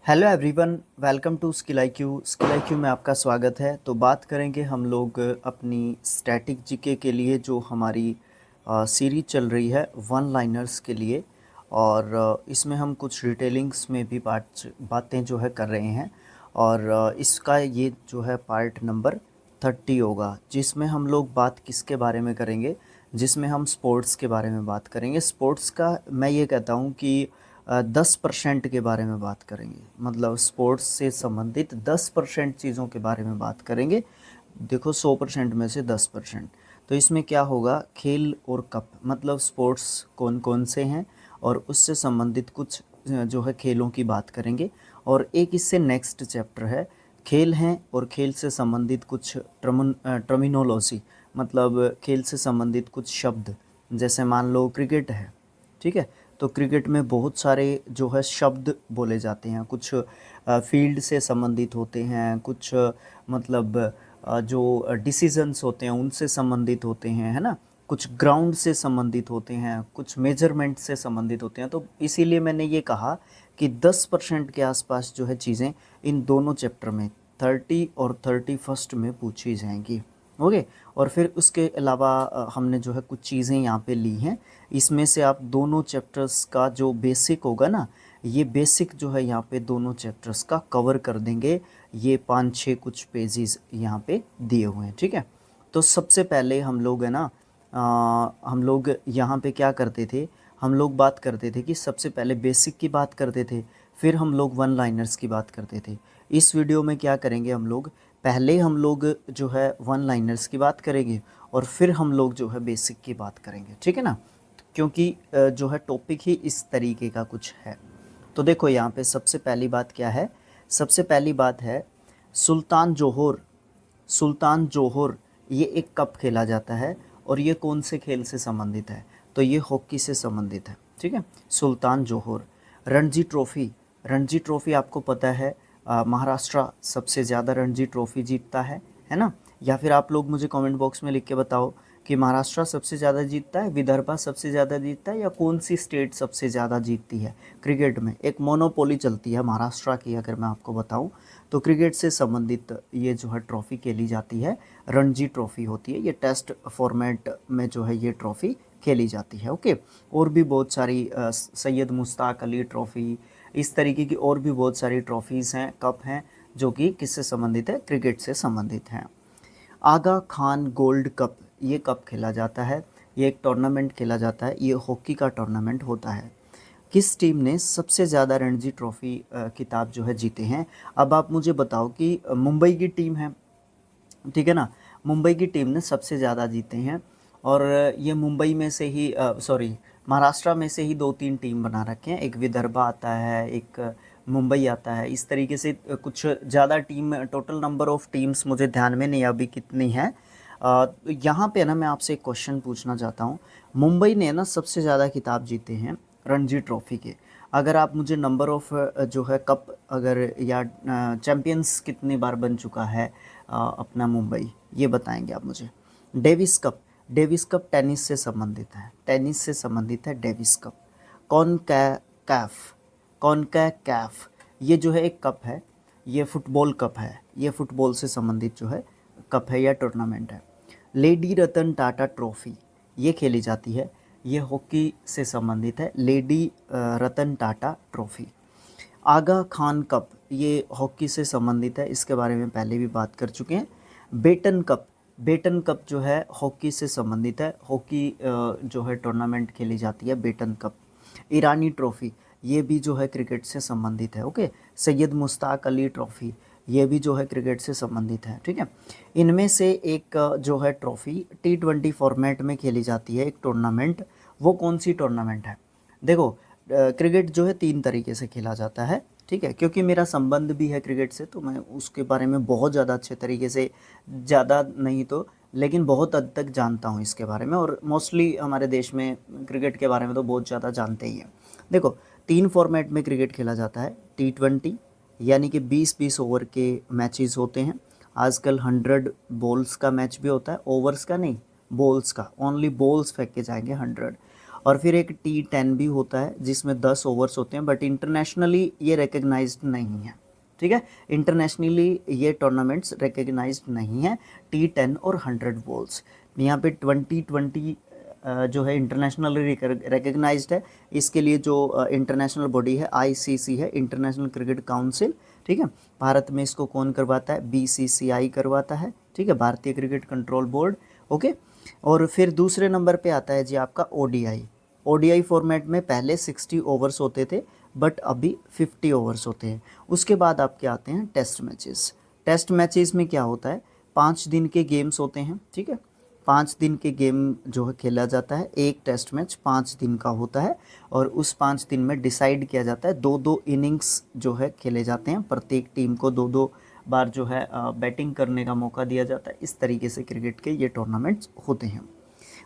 Hello everyone, welcome to skill IQ. Skill IQ में आपका स्वागत है। तो बात करेंगे हम लोग अपनी स्टैटिक जीके के लिए जो हमारी सीरीज चल रही है वन लाइनर्स के लिए। और इसमें हम कुछ डिटेलिंग्स में भी बातें जो है कर रहे हैं। और इसका ये जो है पार्ट नंबर 30 होगा, जिसमें हम लोग बात किसके बारे में करेंगे, जिसमें हम स्पोर्ट्स के बारे में बात करेंगे। स्पोर्ट्स का मैं ये कहता हूँ कि 10% के बारे में बात करेंगे, मतलब स्पोर्ट्स से संबंधित 10% चीज़ों के बारे में बात करेंगे। देखो 100% में से 10%। तो इसमें क्या होगा, खेल और कप, मतलब स्पोर्ट्स कौन कौन से हैं और उससे संबंधित कुछ जो है खेलों की बात करेंगे। और एक इससे नेक्स्ट चैप्टर है खेल हैं और खेल से संबंधित कुछ टर्मिनोलॉजी, मतलब खेल से संबंधित कुछ शब्द। जैसे मान लो क्रिकेट है, ठीक है, तो क्रिकेट में बहुत सारे जो है शब्द बोले जाते हैं। कुछ फील्ड से संबंधित होते हैं, कुछ मतलब जो डिसीजंस होते हैं उनसे संबंधित होते हैं, है ना। कुछ ग्राउंड से संबंधित होते हैं, कुछ मेजरमेंट से संबंधित होते हैं। तो इसीलिए मैंने ये कहा कि 10% के आसपास जो है चीज़ें इन दोनों चैप्टर में 30 और 31 में पूछी जाएंगी। ओके। और फिर उसके अलावा हमने जो है कुछ चीज़ें यहाँ पे ली हैं। इसमें से आप दोनों चैप्टर्स का जो बेसिक होगा ना, ये बेसिक जो है यहाँ पे दोनों चैप्टर्स का कवर कर देंगे। ये 5-6 कुछ पेजेस यहाँ पे दिए हुए हैं, ठीक है। तो सबसे पहले हम लोग है ना, हम लोग यहाँ पे क्या करते थे, हम लोग बात करते थे कि सबसे पहले बेसिक की बात करते थे, फिर हम लोग वन लाइनर्स की बात करते थे। इस वीडियो में क्या करेंगे हम लोग, पहले हम लोग जो है वन लाइनर्स की बात करेंगे और फिर हम लोग जो है बेसिक की बात करेंगे, ठीक है ना। क्योंकि जो है टॉपिक ही इस तरीके का कुछ है। तो देखो यहाँ पे सबसे पहली बात क्या है, सबसे पहली बात है सुल्तान जोहोर। सुल्तान जोहोर ये एक कप खेला जाता है और ये कौन से खेल से संबंधित है, तो ये हॉकी से संबंधित है, ठीक है। Sultan Johor. Ranji Trophy, Ranji Trophy आपको पता है महाराष्ट्र सबसे ज़्यादा रणजी ट्रॉफ़ी जीतता है ना। या फिर आप लोग मुझे कमेंट बॉक्स में लिख के बताओ कि महाराष्ट्र सबसे ज़्यादा जीतता है, विदर्भा सबसे ज़्यादा जीतता है, या कौन सी स्टेट सबसे ज़्यादा जीतती है क्रिकेट में। एक मोनोपोली चलती है महाराष्ट्र की, अगर मैं आपको बताऊं तो क्रिकेट से संबंधित ये जो है ट्रॉफ़ी खेली जाती है, रणजी ट्रॉफ़ी होती है। ये टेस्ट फॉर्मेट में जो है ये ट्रॉफ़ी खेली जाती है, ओके। और भी बहुत सारी सैयद मुश्ताक अली ट्रॉफ़ी, इस तरीके की और भी बहुत सारी ट्रॉफ़ीज़ हैं, कप हैं, जो कि किससे संबंधित है, क्रिकेट से संबंधित हैं। आगा खान गोल्ड कप, ये कप खेला जाता है, ये एक टूर्नामेंट खेला जाता है, ये हॉकी का टूर्नामेंट होता है। किस टीम ने सबसे ज़्यादा रणजी ट्रॉफ़ी खिताब जो है जीते हैं। अब आप मुझे बताओ कि मुंबई की टीम है, ठीक है ना, मुंबई की टीम ने सबसे ज़्यादा जीते हैं। और ये मुंबई में से ही सॉरी महाराष्ट्र में से ही 2-3 टीम बना रखे हैं, एक विदर्भा आता है, एक मुंबई आता है। इस तरीके से कुछ ज़्यादा team, total number of teams मुझे ध्यान में नहीं अभी कितनी है। यहाँ पे ना मैं आपसे एक क्वेश्चन पूछना चाहता हूँ। मुंबई ने ना सबसे ज़्यादा खिताब जीते हैं रणजी ट्रॉफ़ी के। अगर आप मुझे नंबर ऑफ़ जो है कप, अगर या चैम्पियंस कितनी बार बन चुका है अपना मुंबई, ये बताएंगे आप मुझे। Davis cup, Davis cup tennis से संबंधित है, टेनिस से संबंधित है डेविस कप। कौन कैफ, कौन कैफ, ये जो है एक कप है, ये फुटबॉल कप है, ये फुटबॉल से संबंधित जो है कप है या टूर्नामेंट है। लेडी रतन टाटा ट्रॉफ़ी, ये खेली जाती है, ये हॉकी से संबंधित है, लेडी रतन टाटा ट्रॉफ़ी। आगा खान कप, ये हॉकी से संबंधित है, इसके बारे में पहले भी बात कर चुके हैं। बेटन कप, बेटन कप जो है हॉकी से संबंधित है, हॉकी जो है टूर्नामेंट खेली जाती है, बेटन कप। ईरानी ट्रॉफ़ी, ये भी जो है क्रिकेट से संबंधित है, ओके। सैयद मुश्ताक अली ट्रॉफ़ी, ये भी जो है क्रिकेट से संबंधित है, ठीक है। इनमें से एक जो है ट्रॉफ़ी T20 फॉर्मेट में खेली जाती है, एक टूर्नामेंट, वो कौन सी टूर्नामेंट है। देखो क्रिकेट जो है 3 तरीके से खेला जाता है, ठीक है। क्योंकि मेरा संबंध भी है क्रिकेट से, तो मैं उसके बारे में बहुत ज़्यादा अच्छे तरीके से, ज़्यादा नहीं तो लेकिन बहुत हद तक जानता हूँ इसके बारे में। और मोस्टली हमारे देश में क्रिकेट के बारे में तो बहुत ज़्यादा जानते ही हैं। देखो 3 फॉर्मेट में क्रिकेट खेला जाता है। T20 यानी कि 20-20 ओवर के मैचेस होते हैं। आजकल 100 बॉल्स का मैच भी होता है, ओवर्स का नहीं, बॉल्स का, ओनली बॉल्स फेंक के जाएंगे 100। और फिर एक T10 भी होता है जिसमें 10 ओवर्स होते हैं, बट इंटरनेशनली ये रिकग्नाइज्ड नहीं है। ठीक है, इंटरनेशनली ये टूर्नामेंट्स रिकग्नाइज्ड नहीं है, T10 और 100 बॉल्स। यहाँ पे 2020 जो है इंटरनेशनली रिकग्नाइज्ड है। इसके लिए जो इंटरनेशनल बॉडी है ICC है, इंटरनेशनल क्रिकेट काउंसिल। ठीक है, भारत में इसको कौन करवाता है? BCCI करवाता है। ठीक है, भारतीय क्रिकेट कंट्रोल बोर्ड। ओके, और फिर दूसरे नंबर पे आता है जी आपका ODI फॉर्मेट में पहले 60 ओवर्स होते थे, बट अभी 50 ओवर्स होते हैं। उसके बाद आपके आते हैं टेस्ट मैचेस। टेस्ट मैचेस में क्या होता है? 5 दिन के गेम्स होते हैं। ठीक है, 5 दिन के गेम जो है खेला जाता है। एक टेस्ट मैच 5 दिन का होता है और उस 5 दिन में डिसाइड किया जाता है, 2-2 इनिंग्स जो है खेले जाते हैं। प्रत्येक टीम को 2-2 बार जो है बैटिंग करने का मौका दिया जाता है। इस तरीके से क्रिकेट के ये टूर्नामेंट्स होते हैं।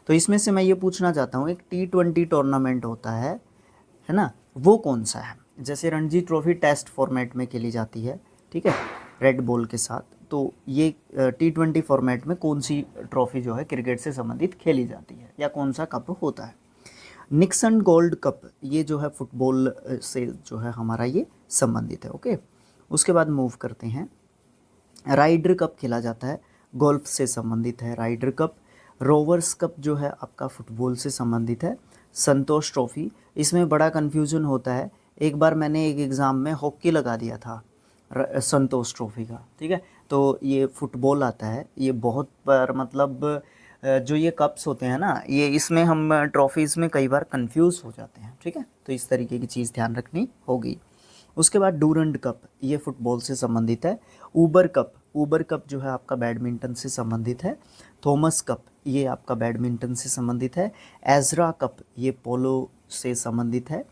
तो इसमें से मैं ये पूछना चाहता हूँ, एक T20 टूर्नामेंट होता है ना, वो कौन सा है? जैसे रणजी ट्रॉफी टेस्ट फॉर्मेट में खेली जाती है, ठीक है, रेड बॉल के साथ। तो ये T20 फॉर्मेट में कौन सी ट्रॉफी जो है क्रिकेट से संबंधित खेली जाती है, या कौन सा कप होता है? निक्सन गोल्ड कप, ये जो है फुटबॉल से जो है हमारा ये संबंधित है। ओके, उसके बाद मूव करते हैं। राइडर कप खेला जाता है, गोल्फ से संबंधित है राइडर कप। रोवर्स कप जो है आपका फुटबॉल से संबंधित है। संतोष ट्रॉफी, इसमें बड़ा कन्फ्यूजन होता है। एक बार मैंने एक एग्ज़ाम में हॉकी लगा दिया था संतोष ट्रॉफी का। ठीक है, तो ये फुटबॉल आता है। ये बहुत पर मतलब जो ये कप्स होते हैं ना, ये इसमें हम ट्रॉफीज़ में कई बार कंफ्यूज हो जाते हैं। ठीक है, तो इस तरीके की चीज़ ध्यान रखनी होगी। उसके बाद डूरंड कप, ये फुटबॉल से संबंधित है। ऊबर कप जो है आपका बैडमिंटन से संबंधित है। थॉमस कप, ये आपका बैडमिंटन से संबंधित है। एजरा कप, ये पोलो से संबंधित है।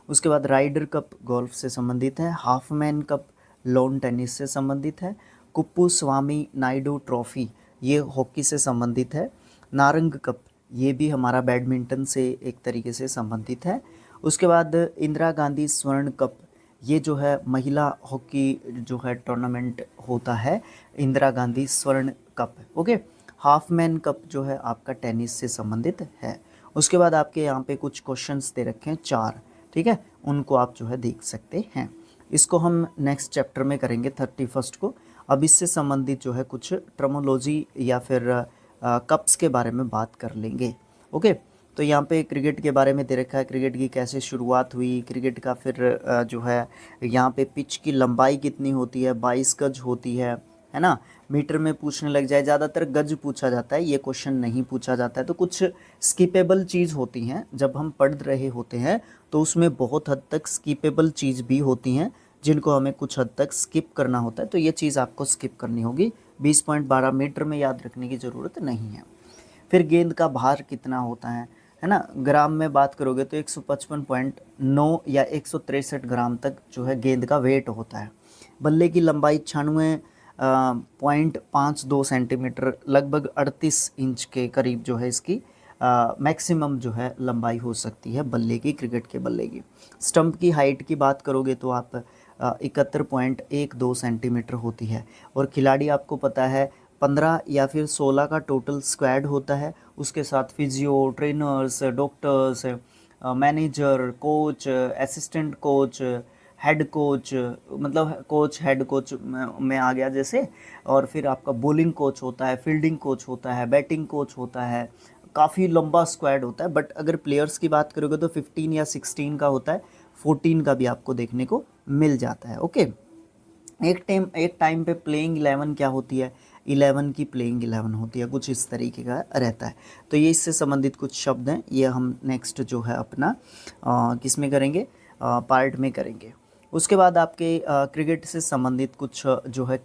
उसके बाद राइडर कप गोल्फ से संबंधित है। हाफमैन कप लॉन टेनिस से संबंधित है। कुप्पू स्वामी नायडू ट्रॉफी, ये हॉकी से संबंधित है। नारंग कप, ये भी हमारा बैडमिंटन से एक तरीके से संबंधित है। उसके बाद इंदिरा गांधी स्वर्ण कप, ये जो है महिला हॉकी जो है टूर्नामेंट होता है, इंदिरा गांधी स्वर्ण कप। ओके, हाफमैन कप जो है आपका टेनिस से संबंधित है। उसके बाद आपके यहाँ पे कुछ क्वेश्चंस दे रखे हैं 4। ठीक है, उनको आप जो है देख सकते हैं। इसको हम नेक्स्ट चैप्टर में करेंगे 31 को। अब इससे संबंधित जो है कुछ टर्मोलॉजी या फिर कप्स के बारे में बात कर लेंगे। ओके, तो यहाँ पे क्रिकेट के बारे में दे रखा है, क्रिकेट की कैसे शुरुआत हुई, क्रिकेट का फिर जो है यहाँ पे पिच की लंबाई कितनी होती है, 22 गज होती है ना। मीटर में पूछने लग जाए, ज़्यादातर गज पूछा जाता है, ये क्वेश्चन नहीं पूछा जाता है। तो कुछ स्किपेबल चीज़ होती हैं, जब हम पढ़ रहे होते हैं तो उसमें बहुत हद तक स्किपेबल चीज़ भी होती हैं जिनको हमें कुछ हद तक स्किप करना होता है। तो ये चीज़ आपको स्किप करनी होगी। 20.12 मीटर में याद रखने की ज़रूरत नहीं है। फिर गेंद का भार कितना होता है ना, ग्राम में बात करोगे तो 155.9 या 163 ग्राम तक जो है गेंद का वेट होता है। बल्ले की लंबाई 96.52 सेंटीमीटर, लगभग 38 इंच के करीब जो है इसकी मैक्सिमम जो है लंबाई हो सकती है बल्ले की, क्रिकेट के बल्ले की। स्टंप की हाइट की बात करोगे तो आप 71.12 सेंटीमीटर होती है। और खिलाड़ी आपको पता है 15 या फिर 16 का टोटल स्क्वाड होता है। उसके साथ physio, trainers, doctors, manager, coach, assistant coach, head coach, मतलब कोच हेड कोच में आ गया जैसे। और फिर आपका बॉलिंग कोच होता है, फील्डिंग कोच होता है, बैटिंग कोच होता है। काफ़ी लंबा स्क्वाड होता है। बट अगर प्लेयर्स की बात करोगे तो 15 या 16 का होता है, 14 का भी आपको देखने को मिल जाता है। ओके, एक टाइम पे प्लेइंग 11 क्या होती है, 11 की प्लेइंग 11 होती है, कुछ इस तरीके का रहता है। तो ये इससे संबंधित कुछ शब्द हैं, ये हम नेक्स्ट जो है अपना किस में करेंगे, पार्ट में करेंगे। उसके बाद आपके क्रिकेट से संबंधित कुछ जो है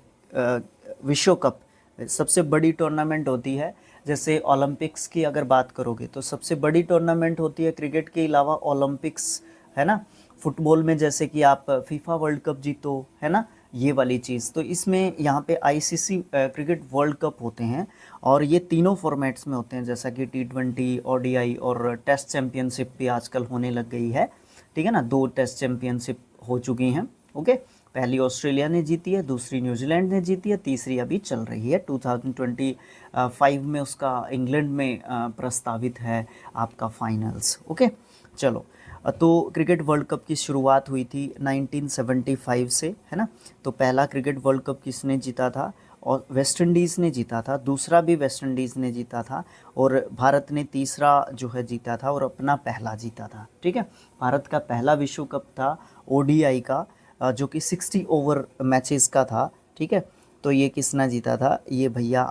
विश्व कप, सबसे बड़ी टूर्नामेंट होती है। जैसे ओलंपिक्स की अगर बात करोगे तो सबसे बड़ी टूर्नामेंट होती है क्रिकेट के अलावा ओलंपिक्स, है ना। फुटबॉल में जैसे कि आप फीफा वर्ल्ड कप जीतो, है ना, ये वाली चीज़। तो इसमें यहाँ पे ICC क्रिकेट वर्ल्ड कप होते हैं और ये तीनों फॉर्मेट्स में होते हैं, जैसा कि T20, ODI और टेस्ट चैम्पियनशिप भी आजकल होने लग गई है। ठीक है ना, 2 टेस्ट चैम्पियनशिप हो चुकी हैं ओके, पहली ऑस्ट्रेलिया ने जीती है, दूसरी न्यूजीलैंड ने जीती है, तीसरी अभी चल रही है 2025 में उसका इंग्लैंड में प्रस्तावित है आपका फाइनल्स। ओके, चलो, तो क्रिकेट वर्ल्ड कप की शुरुआत हुई थी 1975 से, है ना। तो पहला क्रिकेट वर्ल्ड कप किसने जीता था? और वेस्ट इंडीज़ ने जीता था, दूसरा भी वेस्ट इंडीज़ ने जीता था, और भारत ने तीसरा जो है जीता था और अपना पहला जीता था। ठीक है, भारत का पहला विश्व कप था ओडीआई का, जो कि 60 ओवर मैचेस का था। ठीक है, तो ये किसने जीता था? ये भैया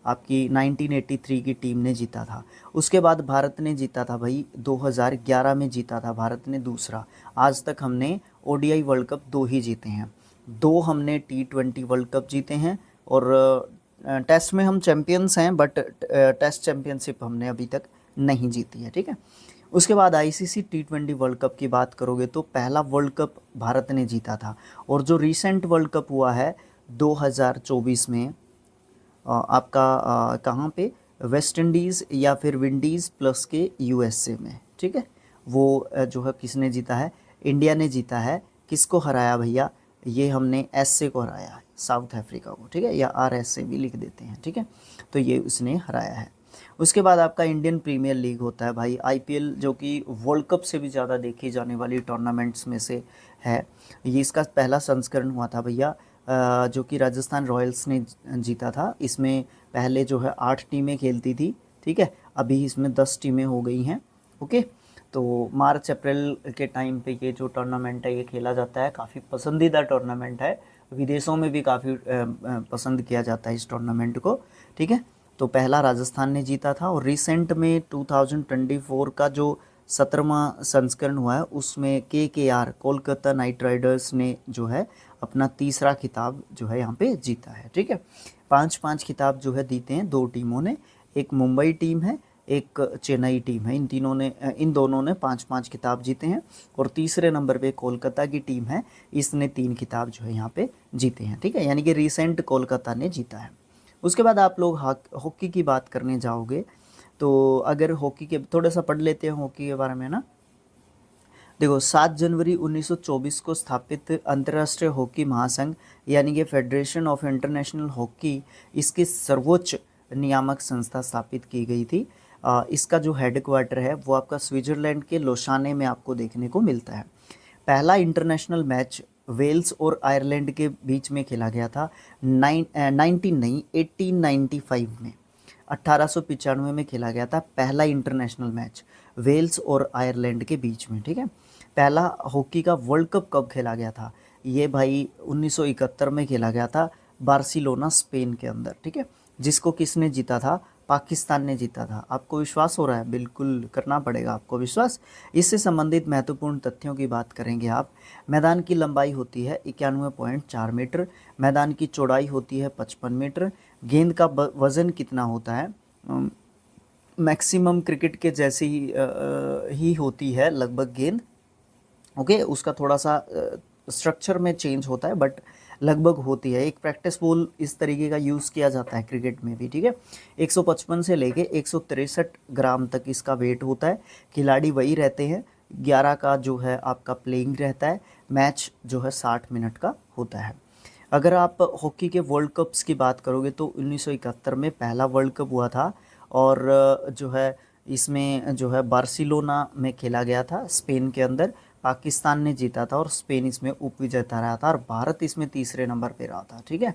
आपकी 1983 की टीम ने जीता था। उसके बाद भारत ने जीता था भाई 2011 में जीता था भारत ने दूसरा। आज तक हमने ओडीआई वर्ल्ड कप 2 ही जीते हैं, 2 हमने T20 वर्ल्ड कप जीते हैं, और टेस्ट में हम चैम्पियंस हैं, बट टेस्ट चैम्पियनशिप हमने अभी तक नहीं जीती है। ठीक है, उसके बाद आईसीसी T20 वर्ल्ड कप की बात करोगे तो पहला वर्ल्ड कप भारत ने जीता था, और जो रीसेंट वर्ल्ड कप हुआ है 2024 में आपका कहाँ पे? वेस्ट इंडीज़ या फिर विंडीज़ प्लस के यूएसए में। ठीक है, वो जो है किसने जीता है? इंडिया ने जीता है। किसको हराया भैया? ये हमने एसए को हराया है, साउथ अफ्रीका को। ठीक है, या आरएसए भी लिख देते हैं। ठीक है, तो ये उसने हराया है। उसके बाद आपका इंडियन प्रीमियर लीग होता है भाई, आईपीएल, जो कि वर्ल्ड कप से भी ज़्यादा देखी जाने वाली टूर्नामेंट्स में से है। ये इसका पहला संस्करण हुआ था भैया, जो कि राजस्थान रॉयल्स ने जीता था। इसमें पहले जो है 8 टीमें खेलती थी। ठीक है, अभी इसमें 10 टीमें हो गई हैं। ओके, तो मार्च अप्रैल के टाइम पे ये जो टूर्नामेंट है ये खेला जाता है, काफ़ी पसंदीदा टूर्नामेंट है, विदेशों में भी काफ़ी पसंद किया जाता है इस टूर्नामेंट को। ठीक है, तो पहला राजस्थान ने जीता था, और रिसेंट में 2024 का जो 17वां संस्करण हुआ है उसमें केकेआर कोलकाता नाइट राइडर्स ने जो है अपना तीसरा खिताब जो है यहाँ पे जीता है। ठीक है, 5-5 खिताब जो है जीते हैं 2 टीमों ने, एक मुंबई टीम है, एक चेन्नई टीम है। इन दोनों ने 5-5 खिताब जीते हैं, और तीसरे नंबर पे कोलकाता की टीम है, इसने 3 खिताब जो है यहाँ पे जीते हैं। ठीक है, यानी कि रिसेंट कोलकाता ने जीता है। उसके बाद आप लोग हॉकी की बात करने जाओगे, तो अगर हॉकी के थोड़ा सा पढ़ लेते हैं हॉकी के बारे में ना। देखो, 7 जनवरी 1924 को स्थापित अंतर्राष्ट्रीय हॉकी महासंघ यानी कि फेडरेशन ऑफ इंटरनेशनल हॉकी, इसकी सर्वोच्च नियामक संस्था स्थापित की गई थी। इसका जो हेडक्वार्टर है वो आपका स्विट्जरलैंड के लोसाने में आपको देखने को मिलता है। पहला इंटरनेशनल मैच वेल्स और आयरलैंड के बीच में खेला गया था 1895 में, 1895 में खेला गया था पहला इंटरनेशनल मैच वेल्स और आयरलैंड के बीच में। ठीक है, पहला हॉकी का वर्ल्ड कप कब खेला गया था? ये भाई 1971 में खेला गया था, बार्सिलोना स्पेन के अंदर। ठीक है, जिसको किसने जीता था? पाकिस्तान ने जीता था। आपको विश्वास हो रहा है? बिल्कुल करना पड़ेगा आपको विश्वास। इससे संबंधित महत्वपूर्ण तथ्यों की बात करेंगे आप। मैदान की लंबाई होती है 91.4 मीटर, मैदान की चौड़ाई होती है 55 मीटर, गेंद का वज़न कितना होता है? मैक्सिमम क्रिकेट के जैसी ही होती है लगभग गेंद। ओके, उसका थोड़ा सा स्ट्रक्चर में चेंज होता है, बट लगभग होती है। एक प्रैक्टिस बॉल इस तरीके का यूज़ किया जाता है क्रिकेट में भी। ठीक है, 155 से लेके 163 ग्राम तक इसका वेट होता है। खिलाड़ी वही रहते हैं, 11 का जो है आपका प्लेइंग रहता है। मैच जो है 60 मिनट का होता है। अगर आप हॉकी के वर्ल्ड कप्स की बात करोगे तो 1971 में पहला वर्ल्ड कप हुआ था, और जो है इसमें जो है बार्सिलोना में खेला गया था स्पेन के अंदर। पाकिस्तान ने जीता था और स्पेन इसमें उप विजेता रहा था, और भारत इसमें तीसरे नंबर पे रहा था। ठीक है,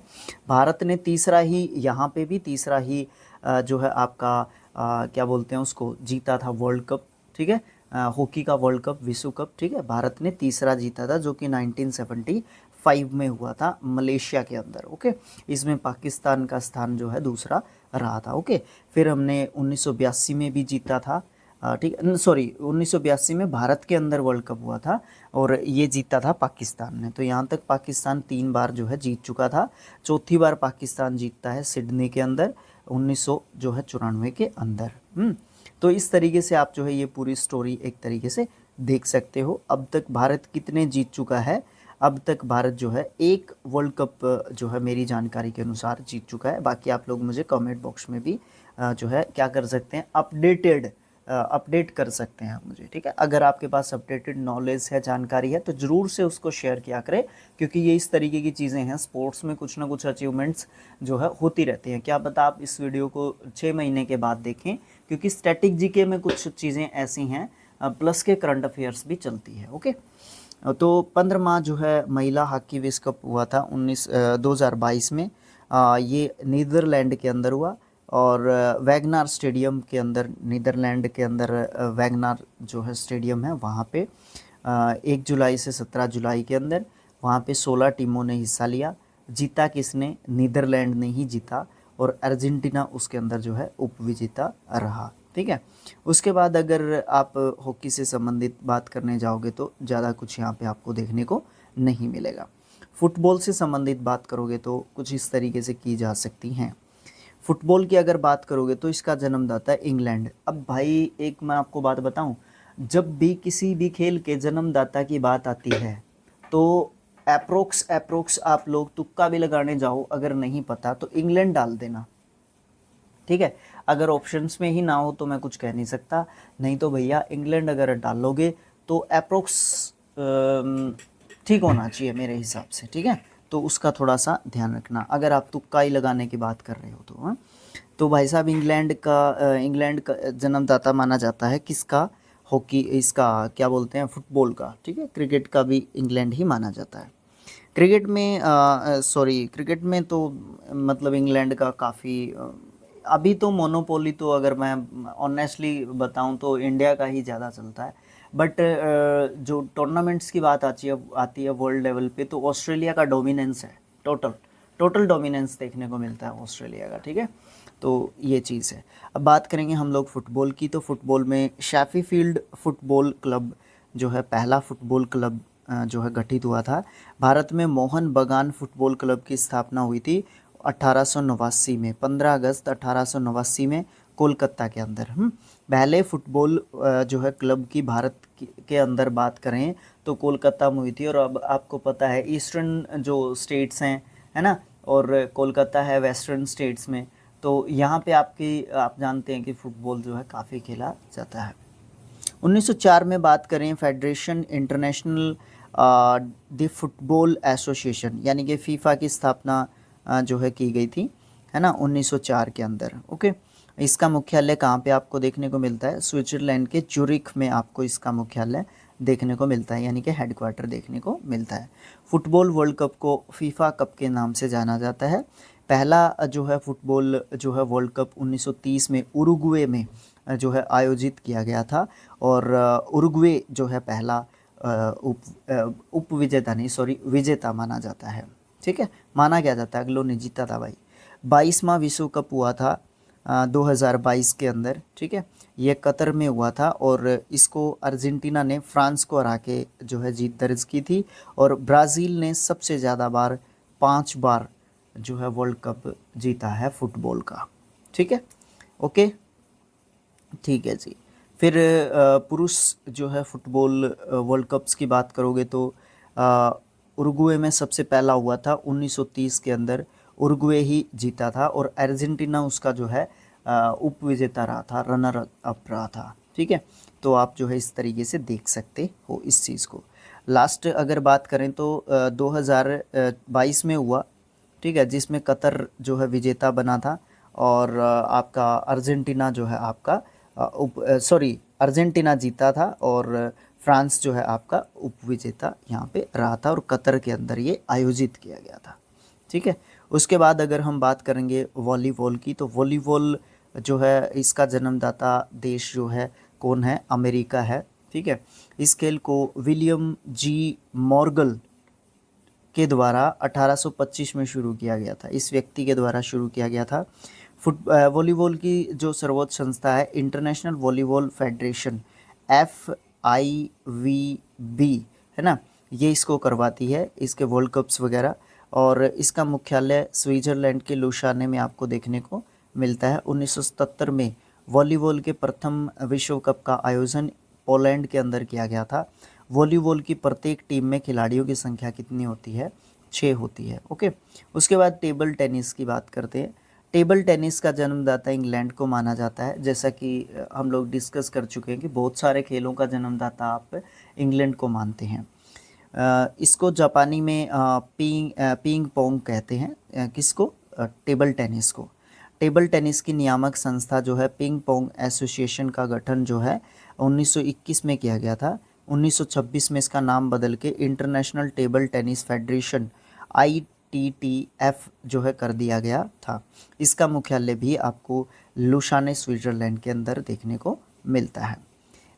भारत ने तीसरा ही यहाँ पे भी तीसरा ही जो है आपका क्या बोलते हैं उसको, जीता था वर्ल्ड कप। ठीक है, हॉकी का वर्ल्ड कप, विश्व कप। ठीक है, भारत ने तीसरा जीता था, जो कि 1975 में हुआ था मलेशिया के अंदर। ओके, इसमें पाकिस्तान का स्थान जो है दूसरा रहा था। ओके, फिर हमने 1982 में भी जीता था। ठीक, सॉरी, 1982 में भारत के अंदर वर्ल्ड कप हुआ था, और ये जीता था पाकिस्तान ने। तो यहाँ तक पाकिस्तान 3 बार जो है जीत चुका था। चौथी बार पाकिस्तान जीतता है सिडनी के अंदर 1994 के अंदर। तो इस तरीके से आप जो है ये पूरी स्टोरी एक तरीके से देख सकते हो। अब तक भारत कितने जीत चुका है? अब तक भारत जो है 1 वर्ल्ड कप जो है मेरी जानकारी के अनुसार जीत चुका है। बाकी आप लोग मुझे कमेंट बॉक्स में भी जो है क्या कर सकते हैं, अपडेटेड अपडेट कर सकते हैं आप मुझे, ठीक है। अगर आपके पास अपडेटेड नॉलेज है, जानकारी है, तो ज़रूर से उसको शेयर किया करें, क्योंकि ये इस तरीके की चीज़ें हैं, स्पोर्ट्स में कुछ ना कुछ अचीवमेंट्स जो है होती रहती हैं। क्या पता आप इस वीडियो को 6 महीने के बाद देखें, क्योंकि स्टैटिक जीके में कुछ चीज़ें ऐसी हैं, प्लस के करंट अफेयर्स भी चलती है। ओके, तो 15वां जो है महिला हॉकी विश्व कप हुआ था 2022 में। ये नीदरलैंड के अंदर हुआ, और वैगनार स्टेडियम के अंदर, नीदरलैंड के अंदर वैगनार जो है स्टेडियम है, वहाँ पे 1 जुलाई से 17 जुलाई के अंदर वहाँ पे 16 टीमों ने हिस्सा लिया। जीता किसने? नीदरलैंड ने ही जीता, और अर्जेंटीना उसके अंदर जो है उपविजेता रहा, ठीक है। उसके बाद अगर आप हॉकी से संबंधित बात करने जाओगे तो ज़्यादा कुछ यहाँ पे आपको देखने को नहीं मिलेगा। फुटबॉल से संबंधित बात करोगे तो कुछ इस तरीके से की जा सकती हैं। फुटबॉल की अगर बात करोगे तो इसका जन्मदाता है इंग्लैंड। अब भाई एक मैं आपको बात बताऊं, जब भी किसी भी खेल के जन्मदाता की बात आती है तो अप्रोक्स आप लोग तुक्का भी लगाने जाओ, अगर नहीं पता तो इंग्लैंड डाल देना, ठीक है। अगर ऑप्शंस में ही ना हो तो मैं कुछ कह नहीं सकता, नहीं तो भैया इंग्लैंड अगर डालोगे तो अप्रोक्स ठीक होना चाहिए मेरे हिसाब से, ठीक है। तो उसका थोड़ा सा ध्यान रखना अगर आप तुक्का ही लगाने की बात कर रहे हो तो। हाँ, तो भाई साहब इंग्लैंड का जन्मदाता माना जाता है किसका? हॉकी, इसका क्या बोलते हैं, फुटबॉल का, ठीक है। क्रिकेट का भी इंग्लैंड ही माना जाता है। क्रिकेट में तो मतलब इंग्लैंड का काफ़ी अभी तो मोनोपोली तो अगर मैं ऑनेस्टली बताऊं तो इंडिया का ही ज़्यादा चलता है। बट जो टूर्नामेंट्स की बात आती है वर्ल्ड लेवल पे, तो ऑस्ट्रेलिया का डोमिनेंस है, टोटल डोमिनेंस देखने को मिलता है ऑस्ट्रेलिया का, ठीक है। तो ये चीज़ है। अब बात करेंगे हम लोग फुटबॉल की, तो फुटबॉल में शैफील्ड फुटबॉल क्लब जो है पहला फुटबॉल क्लब जो है गठित हुआ था। भारत में मोहन बगान फुटबॉल क्लब की स्थापना हुई थी 1889 में, 15 अगस्त 1889 में कोलकाता के अंदर। पहले फुटबॉल जो है क्लब की भारत के अंदर बात करें तो कोलकाता में हुई थी। और अब आपको पता है ईस्टर्न जो स्टेट्स हैं, है ना, और कोलकाता है वेस्टर्न स्टेट्स में, तो यहाँ पे आप जानते हैं कि फ़ुटबॉल जो है काफ़ी खेला जाता है। 1904 में बात करें, federation international the football association यानी कि फीफा की स्थापना जो है की गई थी, है ना, 1904 के अंदर। ओके, इसका मुख्यालय कहाँ पे आपको देखने को मिलता है? स्विट्ज़रलैंड के ज्यूरिख में आपको इसका मुख्यालय देखने को मिलता है, यानी कि हेडक्वार्टर देखने को मिलता है। फुटबॉल वर्ल्ड कप को फीफा कप के नाम से जाना जाता है। पहला जो है फुटबॉल जो है वर्ल्ड कप 1930 में उरुग्वे में जो है आयोजित किया गया था, और उरुग्वे जो है पहला विजेता माना जाता है, ठीक है। माना क्या जाता है, अगलो ने जीता था भाई। 22वां विश्व कप हुआ था 2022 के अंदर, ठीक है। ये कतर में हुआ था, और इसको अर्जेंटीना ने फ्रांस को हरा के जो है जीत दर्ज की थी, और ब्राज़ील ने सबसे ज़्यादा बार 5 बार जो है वर्ल्ड कप जीता है फुटबॉल का, ठीक है। ओके, ठीक है जी। फिर पुरुष जो है फुटबॉल वर्ल्ड कप्स की बात करोगे तो उरुग्वे में सबसे पहला हुआ था 1930 के अंदर, उरुग्वे ही जीता था, और अर्जेंटीना उसका जो है उप विजेता रहा था, रनर अप रहा था, ठीक है। तो आप जो है इस तरीके से देख सकते हो इस चीज़ को। लास्ट अगर बात करें तो 2022 में हुआ, ठीक है, जिसमें कतर जो है विजेता बना था, और आपका अर्जेंटीना जो है आपका अर्जेंटीना जीता था, और फ्रांस जो है आपका उपविजेता यहाँ पे रहा था, और कतर के अंदर ये आयोजित किया गया था, ठीक है। उसके बाद अगर हम बात करेंगे वॉलीबॉल की, तो वॉलीबॉल जो है इसका जन्मदाता देश जो है कौन है? अमेरिका है, ठीक है। इस खेल को विलियम जी मॉर्गल के द्वारा 1825 में शुरू किया गया था, इस व्यक्ति के द्वारा शुरू किया गया था। वॉलीबॉल की जो सर्वोच्च संस्था है इंटरनेशनल वॉलीबॉल फेडरेशन, FIVB, है ना, ये इसको करवाती है, इसके वर्ल्ड कप्स वगैरह, और इसका मुख्यालय स्विट्ज़रलैंड के लुसाने में आपको देखने को मिलता है। 1977 में वॉलीबॉल के प्रथम विश्व कप का आयोजन पोलैंड के अंदर किया गया था। वॉलीबॉल की प्रत्येक टीम में खिलाड़ियों की संख्या कितनी होती है? 6 होती है, ओके। उसके बाद टेबल टेनिस की बात करते हैं। टेबल टेनिस का जन्मदाता इंग्लैंड को माना जाता है, जैसा कि हम लोग डिस्कस कर चुके हैं कि बहुत सारे खेलों का जन्मदाता आप इंग्लैंड को मानते हैं। इसको जापानी में पिंग पोंग कहते हैं। किसको? टेबल टेनिस को। टेबल टेनिस की नियामक संस्था जो है पिंग पोंग एसोसिएशन का गठन जो है 1921 में किया गया था। 1926 में इसका नाम बदल के international table tennis federation ITTF जो है कर दिया गया था। इसका मुख्यालय भी आपको लुसाने स्विट्जरलैंड के अंदर देखने को मिलता है।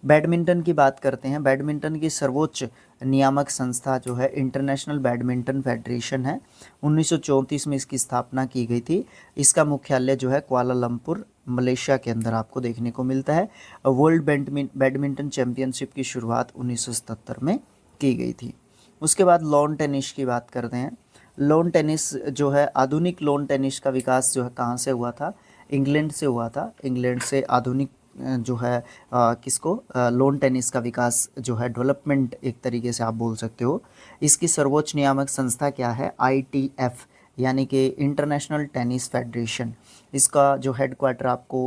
बैडमिंटन की बात करते हैं। बैडमिंटन की सर्वोच्च नियामक संस्था जो है इंटरनेशनल बैडमिंटन फेडरेशन है। 1934 में इसकी स्थापना की गई थी। इसका मुख्यालय जो है कुआलालंपुर मलेशिया के अंदर आपको देखने को मिलता है। वर्ल्ड बैडमिंटन चैंपियनशिप की शुरुआत 1977 में की गई थी। उसके बाद लॉन टेनिस की बात करते हैं। लॉन टेनिस जो है, आधुनिक लॉन टेनिस का विकास जो है कहाँ से हुआ था? इंग्लैंड से हुआ था। इंग्लैंड से आधुनिक जो है किसको लॉन टेनिस का विकास जो है डेवलपमेंट एक तरीके से आप बोल सकते हो। इसकी सर्वोच्च नियामक संस्था क्या है? ITF यानी कि इंटरनेशनल टेनिस फेडरेशन। इसका जो हेडक्वार्टर आपको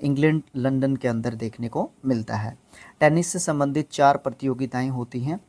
इंग्लैंड लंदन के अंदर देखने को मिलता है। टेनिस से संबंधित 4 प्रतियोगिताएं होती हैं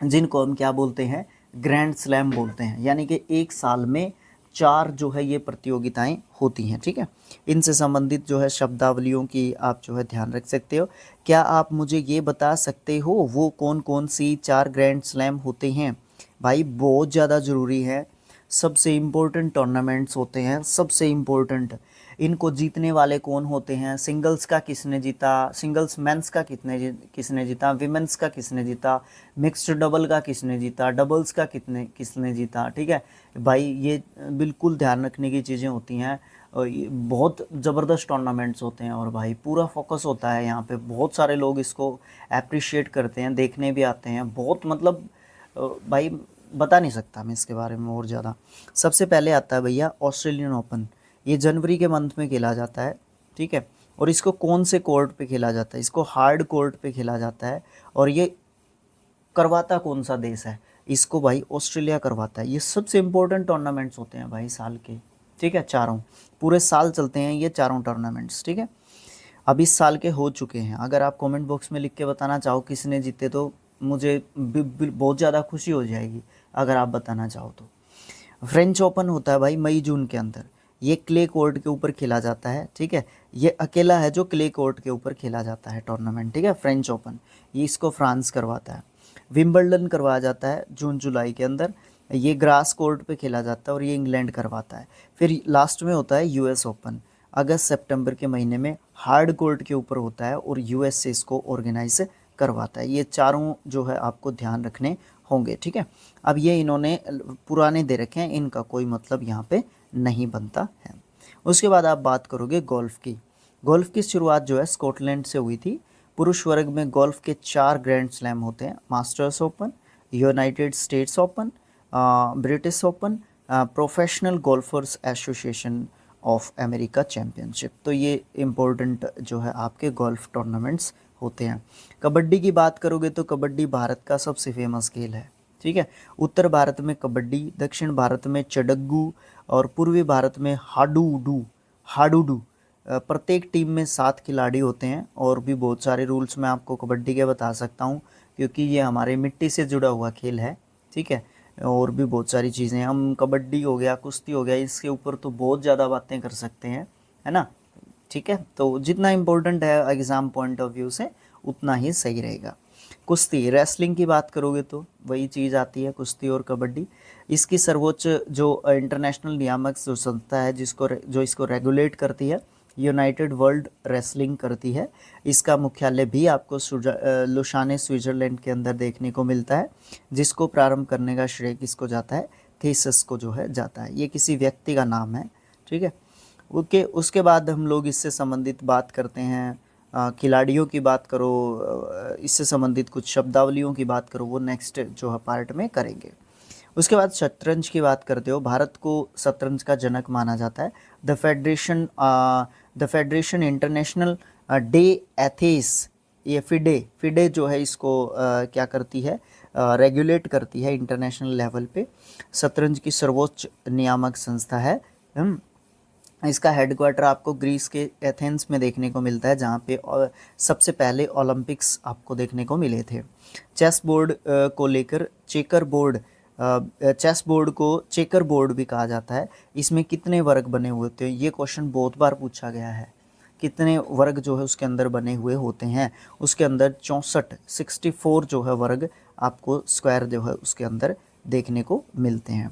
जिनको हम क्या बोलते हैं? ग्रैंड स्लैम बोलते हैं। यानी कि एक साल में 4 जो है ये प्रतियोगिताएं होती हैं। ठीक है, इनसे संबंधित जो है शब्दावलियों की आप जो है ध्यान रख सकते हो। क्या आप मुझे ये बता सकते हो वो कौन कौन सी 4 ग्रैंड स्लैम होते हैं? भाई बहुत ज़्यादा ज़रूरी है, सबसे इम्पोर्टेंट टूर्नामेंट्स होते हैं, सबसे इम्पोर्टेंट। इनको जीतने वाले कौन होते हैं? सिंगल्स का किसने जीता, सिंगल्स मेंस का किसने जीता, विमेंस का किसने जीता, मिक्स्ड डबल का किसने जीता, डबल्स का किसने जीता। ठीक है भाई, ये बिल्कुल ध्यान रखने की चीज़ें होती हैं। ये बहुत ज़बरदस्त टूर्नामेंट्स होते हैं और भाई पूरा फोकस होता है यहाँ पे। बहुत सारे लोग इसको अप्रिशिएट करते हैं, देखने भी आते हैं। बहुत मतलब भाई बता नहीं सकता मैं इसके बारे में और ज़्यादा। सबसे पहले आता है भैया ऑस्ट्रेलियन ओपन। ये जनवरी के मंथ में खेला जाता है। ठीक है, और इसको कौन से कोर्ट पे खेला जाता है? इसको हार्ड कोर्ट पे खेला जाता है। और ये करवाता कौन सा देश है? इसको भाई ऑस्ट्रेलिया करवाता है। ये सबसे इम्पोर्टेंट टूर्नामेंट्स होते हैं भाई साल के। ठीक है, चारों पूरे साल चलते हैं ये चारों टूर्नामेंट्स। ठीक है, अब इस साल के हो चुके हैं। अगर आप कमेंट बॉक्स में लिख के बताना चाहो किसने जीते तो मुझे बहुत ज़्यादा खुशी हो जाएगी अगर आप बताना चाहो तो। फ्रेंच ओपन होता है भाई मई जून के अंदर। ये क्ले कोर्ट के ऊपर खेला जाता है। ठीक है, ये अकेला है जो क्ले कोर्ट के ऊपर खेला जाता है टूर्नामेंट। ठीक है, फ्रेंच ओपन ये इसको फ्रांस करवाता है। विंबलडन करवाया जाता है जून जुलाई के अंदर। ये ग्रास कोर्ट पे खेला जाता है और ये इंग्लैंड करवाता है। फिर लास्ट में होता है US ओपन, अगस्त सितंबर के महीने में हार्ड कोर्ट के ऊपर होता है और US से इसको ऑर्गेनाइज करवाता है। ये चारों जो है आपको ध्यान रखने होंगे। ठीक है, अब ये इन्होंने पुराने दे रखे हैं, इनका कोई मतलब यहाँ पे नहीं बनता है। उसके बाद आप बात करोगे गोल्फ की। गोल्फ की शुरुआत जो है स्कॉटलैंड से हुई थी। पुरुष वर्ग में गोल्फ के 4 ग्रैंड स्लैम होते हैं: masters open, United states open, British open, professional golfer's association of America championship. तो ये इम्पोर्टेंट जो है आपके गोल्फ टूर्नामेंट्स होते हैं। कबड्डी की बात करोगे तो कबड्डी भारत का सबसे फेमस खेल है। ठीक है, उत्तर भारत में कबड्डी, दक्षिण भारत में चडग्गू और पूर्वी भारत में हाडूडू। प्रत्येक टीम में 7 खिलाड़ी होते हैं। और भी बहुत सारे रूल्स मैं आपको कबड्डी के बता सकता हूँ क्योंकि ये हमारे मिट्टी से जुड़ा हुआ खेल है। ठीक है, और भी बहुत सारी चीज़ें, हम कबड्डी हो गया, कुश्ती हो गया, इसके ऊपर तो बहुत ज़्यादा बातें कर सकते हैं, है ना। ठीक है, तो जितना इम्पोर्टेंट है एग्ज़ाम पॉइंट ऑफ व्यू से उतना ही सही रहेगा। कुश्ती, रेसलिंग की बात करोगे तो वही चीज़ आती है, कुश्ती और कबड्डी। इसकी सर्वोच्च जो इंटरनेशनल नियामक जो संस्था है जो इसको रेगुलेट करती है, यूनाइटेड वर्ल्ड रेसलिंग करती है। इसका मुख्यालय भी आपको लुसाने स्विट्ज़रलैंड के अंदर देखने को मिलता है, जिसको प्रारंभ करने का श्रेय किसको जाता है? थीसिस को जो है जाता है। ये किसी व्यक्ति का नाम है। ठीक है, ओके। उसके बाद हम लोग इससे संबंधित बात करते हैं, खिलाड़ियों की बात करो, इससे संबंधित कुछ शब्दावलियों की बात करो, वो नेक्स्ट जो है पार्ट में करेंगे। उसके बाद शतरंज की बात करते हो। भारत को शतरंज का जनक माना जाता है। द फेडरेशन इंटरनेशनल डे एथेस, ये फिडे जो है इसको क्या करती है? रेगुलेट करती है इंटरनेशनल लेवल पे। शतरंज की सर्वोच्च नियामक संस्था है इसका हेडक्वार्टर आपको ग्रीस के एथेंस में देखने को मिलता है, जहाँ पे सबसे पहले ओलंपिक्स आपको देखने को मिले थे। चेस बोर्ड को लेकर चेकर बोर्ड, चेस बोर्ड को चेकर बोर्ड भी कहा जाता है। इसमें कितने वर्ग बने हुए होते हैं, ये क्वेश्चन बहुत बार पूछा गया है। कितने वर्ग जो है उसके अंदर बने हुए होते हैं, उसके अंदर 64 जो है वर्ग आपको स्क्वायर जो है उसके अंदर देखने को मिलते हैं।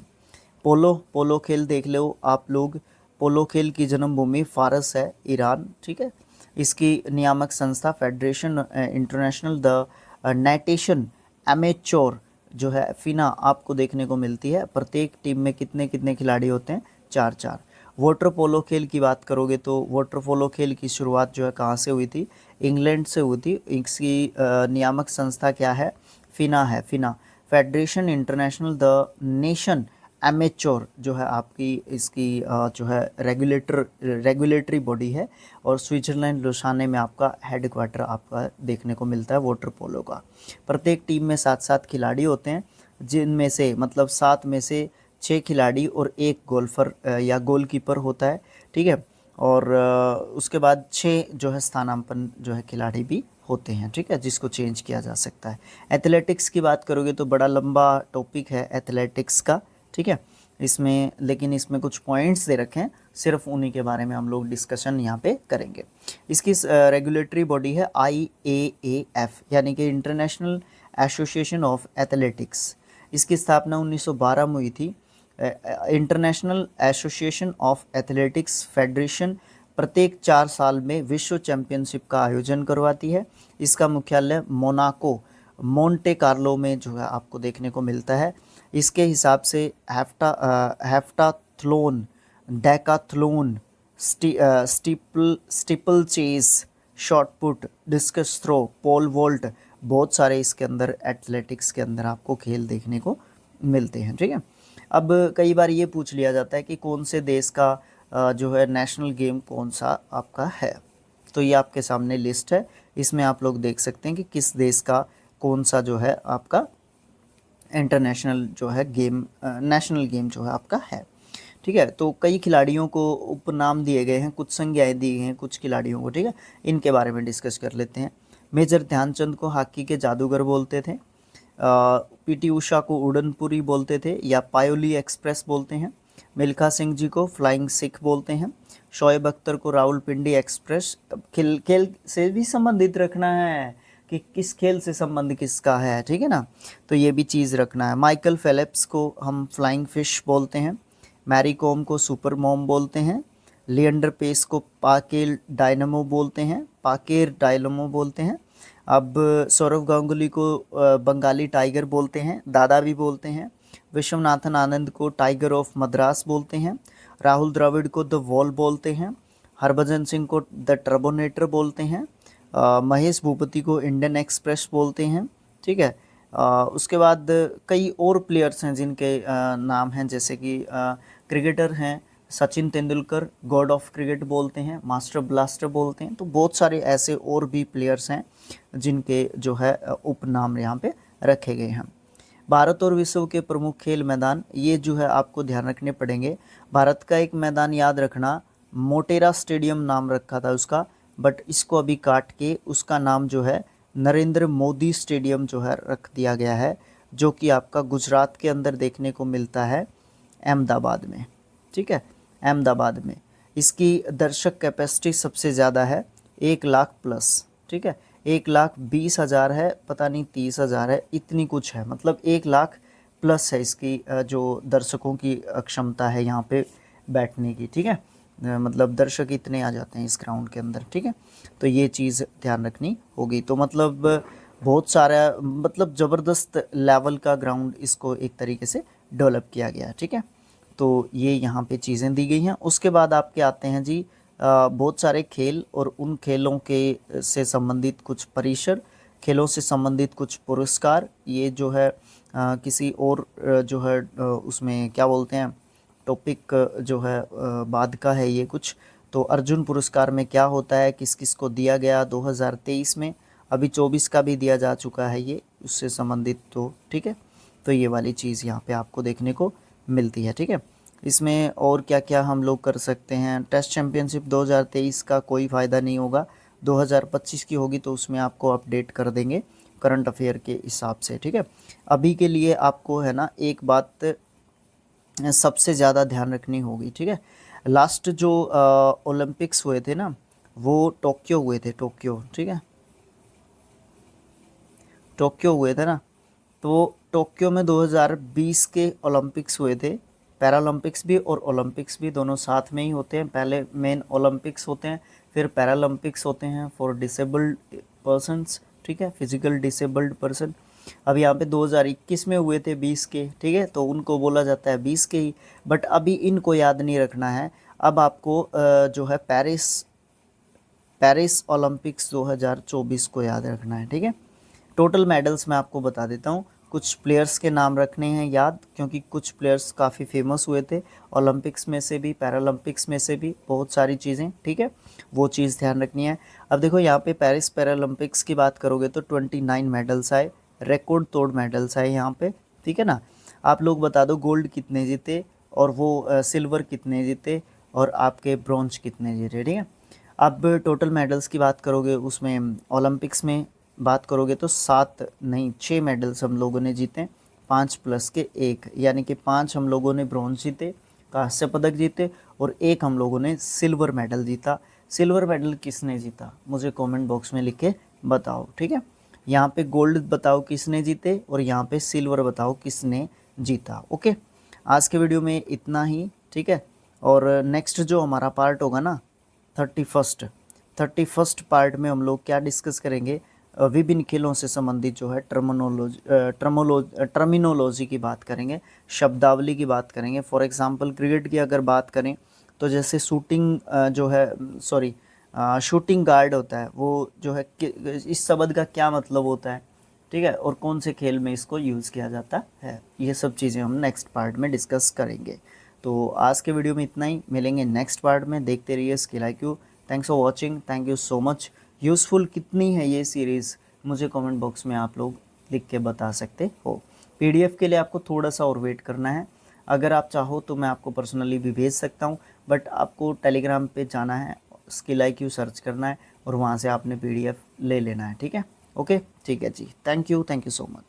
पोलो खेल देख लो आप लोग। पोलो खेल की जन्मभूमि फारस है, ईरान, ठीक है। इसकी नियामक संस्था फेडरेशन इंटरनेशनल द नेटेशन एमेच्योर जो है फिना आपको देखने को मिलती है। प्रत्येक टीम में कितने कितने खिलाड़ी होते हैं, 4-4। वाटर पोलो खेल की बात करोगे तो वाटर पोलो खेल की शुरुआत जो है कहाँ से हुई थी, इंग्लैंड से हुई थी। इसकी नियामक संस्था क्या है, फिना है, FINA federation international the nation amateur जो है आपकी इसकी जो है रेगुलेटरी बॉडी है। और स्विट्जरलैंड लुसाने में आपका हेडक्वार्टर आपका देखने को मिलता है वाटर पोलो का। प्रत्येक टीम में 7-7 खिलाड़ी होते हैं, जिनमें से मतलब 7 में से 6 खिलाड़ी और 1 गोल्फर या गोलकीपर होता है, ठीक है। और उसके बाद 6 जो है स्थानापन्न जो है खिलाड़ी भी होते हैं, ठीक है, जिसको चेंज किया जा सकता है। एथलेटिक्स की बात करोगे तो बड़ा लंबा टॉपिक है एथलेटिक्स का, ठीक है। इसमें लेकिन इसमें कुछ पॉइंट्स दे रखे हैं, सिर्फ उन्हीं के बारे में हम लोग डिस्कशन यहाँ पे करेंगे। इसकी रेगुलेटरी बॉडी है IAAF, यानी कि इंटरनेशनल एसोसिएशन ऑफ एथलेटिक्स। इसकी स्थापना 1912 में हुई थी। International association of athletics federation प्रत्येक 4 साल में विश्व चैंपियनशिप का आयोजन करवाती है। इसका मुख्यालय मोनाको मोंटे कार्लो में जो है आपको देखने को मिलता है। इसके हिसाब से heptathlon, decathlon, steeplechase, shot put, discus throw, pole vault, बहुत सारे इसके अंदर एथलेटिक्स के अंदर आपको खेल देखने को मिलते हैं, ठीक है। अब कई बार ये पूछ लिया जाता है कि कौन से देश का जो है नेशनल गेम कौन सा आपका है। तो ये आपके सामने लिस्ट है, इसमें आप लोग देख सकते हैं कि किस देश का कौन सा जो है आपका इंटरनेशनल जो है गेम, नेशनल गेम जो है आपका है, ठीक है। तो कई खिलाड़ियों को उपनाम दिए गए हैं, कुछ संज्ञाएं दी गई हैं कुछ खिलाड़ियों को, ठीक है। इनके बारे में डिस्कस कर लेते हैं। मेजर ध्यानचंद को हॉकी के जादूगर बोलते थे। PT उषा को उड़नपुरी बोलते थे या पायोली एक्सप्रेस बोलते हैं। मिल्खा सिंह जी को फ्लाइंग सिख बोलते हैं। शोएब अख्तर को रावलपिंडी एक्सप्रेस। खेल से भी संबंधित रखना है कि किस खेल से संबंध किसका है, ठीक है ना, तो ये भी चीज़ रखना है। माइकल फेलिप्स को हम फ्लाइंग फिश बोलते हैं। मैरी कॉम को सुपर मॉम बोलते हैं। लिएंडर पेस को पाकेर डायनामो बोलते हैं। अब सौरव गांगुली को बंगाली टाइगर बोलते हैं, दादा भी बोलते हैं। विश्वनाथन आनंद को टाइगर ऑफ मद्रास बोलते हैं। राहुल द्रविड़ को द वॉल बोलते हैं। हरभजन सिंह को द टर्बोनेटर बोलते हैं। महेश भूपति को इंडियन एक्सप्रेस बोलते हैं, ठीक है। उसके बाद कई और प्लेयर्स हैं जिनके नाम हैं, जैसे कि क्रिकेटर हैं Sachin Tendulkar, God of cricket बोलते हैं, मास्टर ब्लास्टर बोलते हैं। तो बहुत सारे ऐसे और भी प्लेयर्स हैं जिनके जो है उपनाम यहाँ पे रखे गए हैं। भारत और विश्व के प्रमुख खेल मैदान, ये जो है आपको ध्यान रखने पड़ेंगे। भारत का एक मैदान याद रखना, मोटेरा स्टेडियम नाम रखा था उसका, बट इसको अभी काट के उसका नाम जो है नरेंद्र मोदी स्टेडियम जो है रख दिया गया है, जो कि आपका गुजरात के अंदर देखने को मिलता है, अहमदाबाद में, ठीक है, अहमदाबाद में। इसकी दर्शक कैपेसिटी सबसे ज़्यादा है, 1 लाख प्लस, ठीक है, 1,20,000 है, पता नहीं 30,000 है, इतनी कुछ है, मतलब 1 लाख प्लस है इसकी जो दर्शकों की क्षमता है यहाँ पे बैठने की, ठीक है। मतलब दर्शक इतने आ जाते हैं इस ग्राउंड के अंदर, ठीक है। तो ये चीज़ ध्यान रखनी होगी। तो मतलब बहुत सारा, मतलब ज़बरदस्त लेवल का ग्राउंड इसको एक तरीके से डेवलप किया गया, ठीक है। तो ये यहाँ पे चीज़ें दी गई हैं। उसके बाद आपके आते हैं जी बहुत सारे खेल और उन खेलों के से संबंधित कुछ परिसर, खेलों से संबंधित कुछ पुरस्कार। ये जो है किसी और जो है उसमें क्या बोलते हैं टॉपिक जो है बाद का है ये कुछ। तो अर्जुन पुरस्कार में क्या होता है, किस किस को दिया गया 2023 में, अभी 24 का भी दिया जा चुका है ये उससे संबंधित, तो ठीक है। तो ये वाली चीज़ यहाँ पे आपको देखने को मिलती है, ठीक है। इसमें और क्या क्या हम लोग कर सकते हैं। टेस्ट चैम्पियनशिप 2023 का कोई फ़ायदा नहीं होगा, 2025 की होगी तो उसमें आपको अपडेट कर देंगे करंट अफेयर के हिसाब से, ठीक है। अभी के लिए आपको है ना एक बात सबसे ज़्यादा ध्यान रखनी होगी, ठीक है। लास्ट जो ओलंपिक्स हुए थे ना, वो टोक्यो हुए थे, टोक्यो, ठीक है, टोक्यो हुए थे ना। तो टोक्यो में 2020 के ओलंपिक्स हुए थे। पैरालंपिक्स भी और ओलंपिक्स भी दोनों साथ में ही होते हैं। पहले मेन ओलंपिक्स होते हैं, फिर पैरालंपिक्स होते हैं फॉर डिसेबल्ड पर्सन्स, ठीक है, फिजिकल डिसेबल्ड पर्सन। अब यहाँ पे 2021 में हुए थे 20 के, ठीक है, तो उनको बोला जाता है 20 के ही। बट अभी इनको याद नहीं रखना है। अब आपको जो है पेरिस ओलंपिक्स 2024 को याद रखना है, ठीक है। टोटल मेडल्स मैं आपको बता देता हूँ, कुछ प्लेयर्स के नाम रखने हैं याद, क्योंकि कुछ प्लेयर्स काफ़ी फेमस हुए थे ओलंपिक्स में से भी, पैरालंपिक्स में से भी, बहुत सारी चीज़ें, ठीक है, वो चीज़ ध्यान रखनी है। अब देखो यहाँ पे पेरिस पैरालंपिक्स की बात करोगे तो 29 मेडल्स आए, रिकॉर्ड तोड़ मेडल्स आए यहाँ पे, ठीक है ना। आप लोग बता दो गोल्ड कितने जीते और वो सिल्वर कितने जीते और आपके ब्रॉन्ज कितने जीते, ठीक है। अब टोटल मेडल्स की बात करोगे, उसमें ओलंपिक्स में बात करोगे तो 7 नहीं 6 मेडल्स हम लोगों ने जीते, 5 प्लस के 1, यानी कि 5 हम लोगों ने ब्रॉन्ज जीते, कांस्य पदक जीते, और 1 हम लोगों ने सिल्वर मेडल जीता। सिल्वर मेडल किसने जीता मुझे कमेंट बॉक्स में लिख के बताओ, ठीक है। यहाँ पे गोल्ड बताओ किसने जीते और यहाँ पे सिल्वर बताओ किसने जीता। ओके, आज के वीडियो में इतना ही, ठीक है। और नेक्स्ट जो हमारा पार्ट होगा ना 31 पार्ट में हम लोग क्या डिस्कस करेंगे, विभिन्न खेलों से संबंधित जो है टर्मिनोलॉजी की बात करेंगे, शब्दावली की बात करेंगे। फॉर एग्जांपल क्रिकेट की अगर बात करें तो जैसे शूटिंग जो है, सॉरी, शूटिंग गार्ड होता है, वो जो है इस शब्द का क्या मतलब होता है, ठीक है, और कौन से खेल में इसको यूज़ किया जाता है, ये सब चीज़ें हम नेक्स्ट पार्ट में डिस्कस करेंगे। तो आज के वीडियो में इतना ही, मिलेंगे नेक्स्ट पार्ट में। देखते रहिए skill IQ। Thanks for watching, thank you so much. Useful कितनी है ये सीरीज़ मुझे कमेंट बॉक्स में आप लोग लिख के बता सकते हो। PDF के लिए आपको थोड़ा सा और वेट करना है। अगर आप चाहो तो मैं आपको पर्सनली भी भेज सकता हूँ, बट आपको टेलीग्राम पे जाना है, स्किल IQ सर्च करना है और वहाँ से आपने PDF ले लेना है, ठीक है। ओके, ठीक है जी, थैंक यू सो मच।